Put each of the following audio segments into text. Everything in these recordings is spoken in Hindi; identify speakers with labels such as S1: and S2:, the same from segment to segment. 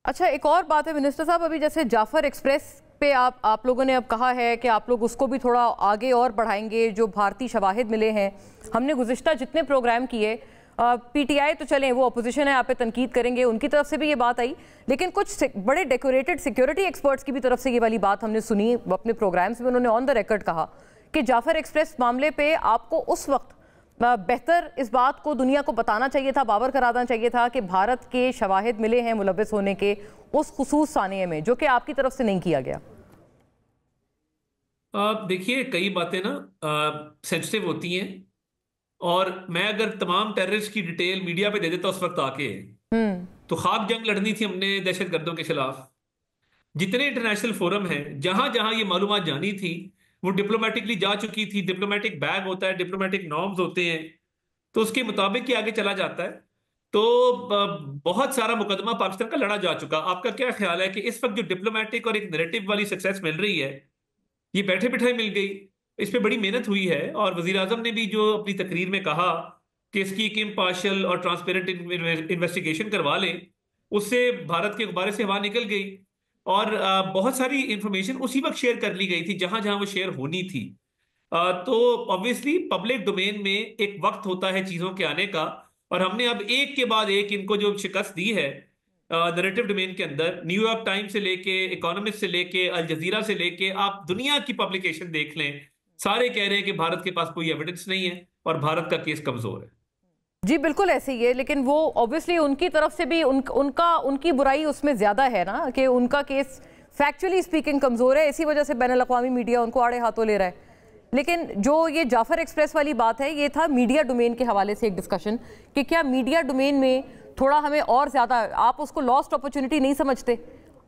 S1: अच्छा, एक और बात है मिनिस्टर साहब, अभी जैसे जाफर एक्सप्रेस पे आप लोगों ने अब कहा है कि आप लोग उसको भी थोड़ा आगे और बढ़ाएंगे, जो भारतीय शवाहिद मिले हैं। हमने गुज़िश्ता जितने प्रोग्राम किए, पीटीआई तो चलें वो अपोजिशन है, आप पे तनकीद करेंगे, उनकी तरफ से भी ये बात आई, लेकिन कुछ बड़े डेकोरेटेड सिक्योरिटी एक्सपर्ट्स की भी तरफ से ये वाली बात हमने सुनी अपने प्रोग्राम्स में। उन्होंने ऑन द रिकॉर्ड कहा कि जाफर एक्सप्रेस मामले पे आपको उस वक्त बेहतर इस बात को दुनिया को बताना चाहिए था, बावर कराना चाहिए था कि भारत के शवाहिद मिले हैं मुलव्विस होने के उस खुसूस सानिये में, जो कि आपकी तरफ से नहीं किया गया।
S2: देखिए, कई बातें ना सेंसिटिव होती हैं, और मैं अगर तमाम टेररिस्ट की डिटेल मीडिया पे दे देता उस वक्त आके, तो खाक जंग लड़नी थी हमने दहशतगर्दों के खिलाफ। जितने इंटरनेशनल फोरम हैं, जहां जहां ये मालूमात जानी थी वो डिप्लोमेटिकली जा चुकी थी। डिप्लोमेटिक बैग होता है, डिप्लोमेटिक नॉर्म्स होते हैं, तो उसके मुताबिक ही आगे चला जाता है। तो बहुत सारा मुकदमा पाकिस्तान का लड़ा जा चुका। आपका क्या ख्याल है कि इस वक्त जो डिप्लोमेटिक और एक नैरेटिव वाली सक्सेस मिल रही है, ये बैठे बिठाए मिल गई? इस पे बड़ी मेहनत हुई है, और वजीर आजम ने भी जो अपनी तकरीर में कहा कि इसकी एक इम्पार्शियल और ट्रांसपेरेंट इन्वेस्टिगेशन करवा लें, उससे भारत के गुब्बारे से हवा निकल गई। और बहुत सारी इंफॉर्मेशन उसी वक्त शेयर कर ली गई थी जहां जहां वो शेयर होनी थी। तो ऑब्वियसली पब्लिक डोमेन में एक वक्त होता है चीजों के आने का, और हमने अब एक के बाद एक इनको जो शिकस्त दी है नैरेटिव डोमेन के अंदर, न्यूयॉर्क टाइम्स से लेके, इकोनॉमिस्ट से लेके, अल जजीरा से लेके, आप दुनिया की पब्लिकेशन देख लें, सारे कह रहे हैं कि भारत के पास कोई एविडेंस नहीं है और भारत का केस कमजोर है।
S1: जी बिल्कुल ऐसे ही है, लेकिन वो ऑब्वियसली उनकी तरफ से भी उनकी बुराई उसमें ज्यादा है ना, कि उनका केस फैक्चुअली स्पीकिंग कमजोर है, इसी वजह से बैनुल अक़वामी मीडिया उनको आड़े हाथों ले रहा है। लेकिन जो ये जाफर एक्सप्रेस वाली बात है, ये था मीडिया डोमेन के हवाले से एक डिस्कशन कि क्या मीडिया डोमेन में थोड़ा हमें और ज्यादा, आप उसको लॉस्ट अपॉर्चुनिटी नहीं समझते?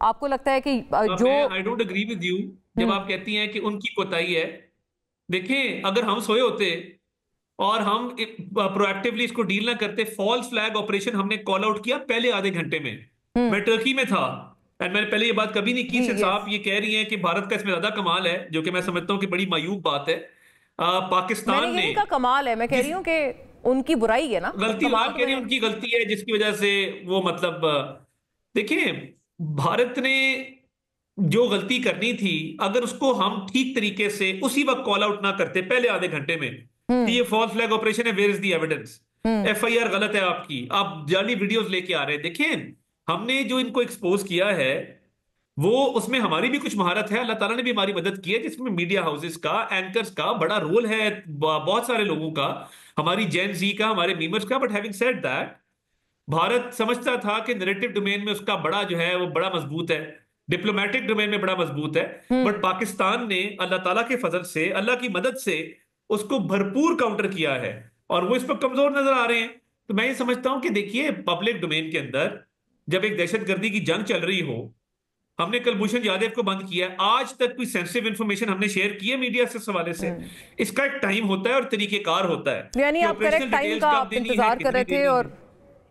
S1: आपको लगता है कि जो
S2: I don't agree with you जब आप कहती हैं कि उनकी कोताही है। देखें, अगर हम सोए होते और हम प्रोएक्टिवली इसको डील ना करते, फॉल्स फ्लैग ऑपरेशन हमने कॉल आउट किया पहले आधे घंटे में। मैं टर्की में था, एंड मैंने पहले ये बात कभी नहीं की।
S1: जी
S2: सिंस
S1: यस,
S2: आप ये कह रही हैं कि भारत का इसमें ज्यादा कमाल है, जो कि मैं समझता हूं कि बड़ी मायूब बात है।
S1: मैंने
S2: पाकिस्तान
S1: ये
S2: ने
S1: नहीं कहा कमाल है, मैं कह रही
S2: जिस
S1: हूँ कि उनकी बुराई है ना,
S2: गलती,
S1: कमाल
S2: आप
S1: तो
S2: कह रही हैं
S1: मैंने
S2: उनकी गलती है जिसकी वजह से वो मतलब देखिए, भारत ने जो गलती करनी थी, अगर उसको हम ठीक तरीके से उसी वक्त कॉल आउट ना करते पहले आधे घंटे में कि ये फॉल्स फ्लैग ऑपरेशन है, where is the evidence, FIR गलत है आपकी, आप जाली वीडियोस लेके आ रहे हैं। देखें, हमने जो इनको एक्सपोज किया है वो, उसमें हमारी भी कुछ महारत है, अल्लाह ताला ने भी हमारी मदद की है, जिसमें मीडिया हाउसेस का, एंकर्स का बड़ा रोल है, बहुत सारे लोगों का, हमारी जेन जी का, हमारे मीमर्स का। But having said that, Bharat समझता था कि नैरेटिव डोमेन में उसका बड़ा जो है वो बड़ा मजबूत है, डिप्लोमेटिक डोमेन में बड़ा मजबूत है। बट पाकिस्तान ने अल्लाह ताला के फजल से, अल्लाह की मदद से उसको भरपूर काउंटर किया है, और वो इस पर कमजोर नजर आ रहे हैं। तो मैं ये समझता हूं कि देखिए, पब्लिक डोमेन के अंदर जब एक दहशतगर्दी की जंग चल रही हो, हमने कुलभूषण यादव को बंद किया है, आज तक कोई सेंसिटिव इंफॉर्मेशन हमने शेयर की है मीडिया से, इस हवाले से इसका एक टाइम होता है और तरीकेकार होता है
S1: यानी
S2: कि
S1: आप करेक्ट
S2: ऑपरेशनल
S1: टाइम
S2: डिटेल्स
S1: का
S2: कब
S1: आप
S2: देनी है,
S1: इंतजार कर
S2: कितनी
S1: रहे थे,
S2: देनी है।
S1: और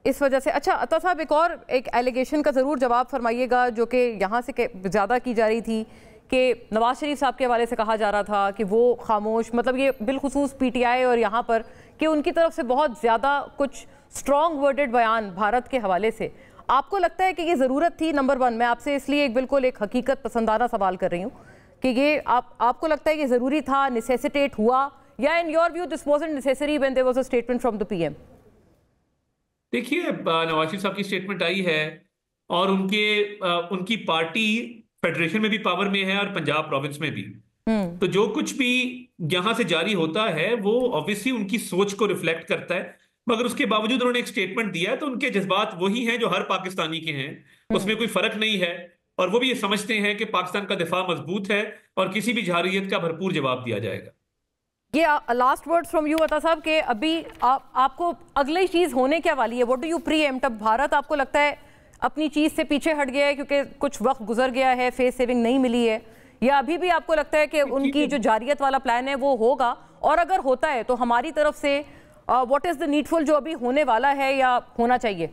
S1: इस वजह से। अच्छा अता साहब, एक एलिगेशन का ज़रूर जवाब फरमाइएगा, जो कि यहाँ से ज़्यादा की जा रही थी, कि नवाज शरीफ साहब के हवाले से कहा जा रहा था कि वो खामोश, मतलब ये बिलखुसूस पीटीआई और यहाँ पर, कि उनकी तरफ से बहुत ज़्यादा कुछ स्ट्रॉन्ग वर्डेड बयान भारत के हवाले से। आपको लगता है कि ये ज़रूरत थी? नंबर वन, मैं आपसे इसलिए एक बिल्कुल एक हकीकत पसंदाना सवाल कर रही हूँ कि ये आपको लगता है कि ज़रूरी था, नेसेसिटेट हुआ, या in your view this wasn't necessary when there was a statement from the PM?
S2: देखिए, नवाज शरीफ साहब की स्टेटमेंट आई है, और उनकी पार्टी फेडरेशन में भी पावर में है और पंजाब प्रोविंस में भी। तो जो कुछ भी यहां से जारी होता है वो ऑब्वियसली उनकी सोच को रिफ्लेक्ट करता है। मगर उसके बावजूद उन्होंने एक स्टेटमेंट दिया है, तो उनके जज्बात वही हैं जो हर पाकिस्तानी के हैं, उसमें कोई फर्क नहीं है। और वो भी ये समझते हैं कि पाकिस्तान का दिफा मजबूत है और किसी भी जारहियत का भरपूर जवाब दिया जाएगा।
S1: ये लास्ट वर्ड्स फ्रॉम यू अता साहब, कि अभी आपको अगली चीज होने क्या वाली है? What do you pre-empt? अब भारत आपको लगता है अपनी चीज से पीछे हट गया है क्योंकि कुछ वक्त गुजर गया है, फेस सेविंग नहीं मिली है, या अभी भी आपको लगता है कि उनकी जो जारियत वाला प्लान है वो होगा? और अगर होता है तो हमारी तरफ से व्हाट इज द नीडफुल जो अभी होने वाला है या होना चाहिए?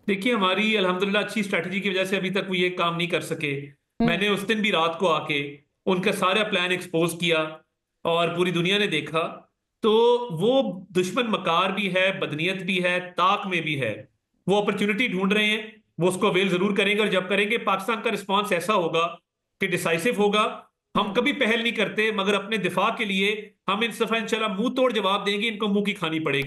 S2: देखिए, हमारी अल्हम्दुलिल्लाह अच्छी स्ट्रैटेजी की वजह से अभी तक वो ये काम नहीं कर सके। मैंने उस दिन भी रात को आके उनका सारा प्लान एक्सपोज किया और पूरी दुनिया ने देखा। तो वो दुश्मन मकार भी है, बदनीयत भी है, ताक में भी है। वो अपॉर्चुनिटी ढूंढ रहे हैं वो उसको अवेल जरूर करेंगे, और जब करेंगे पाकिस्तान का रिस्पॉन्स ऐसा होगा कि डिसाइसिव होगा। हम कभी पहल नहीं करते, मगर अपने दिफा के लिए हम इन दफा इंशाल्लाह मुंह तोड़ जवाब देंगे, इनको मुंह की खानी पड़ेगी।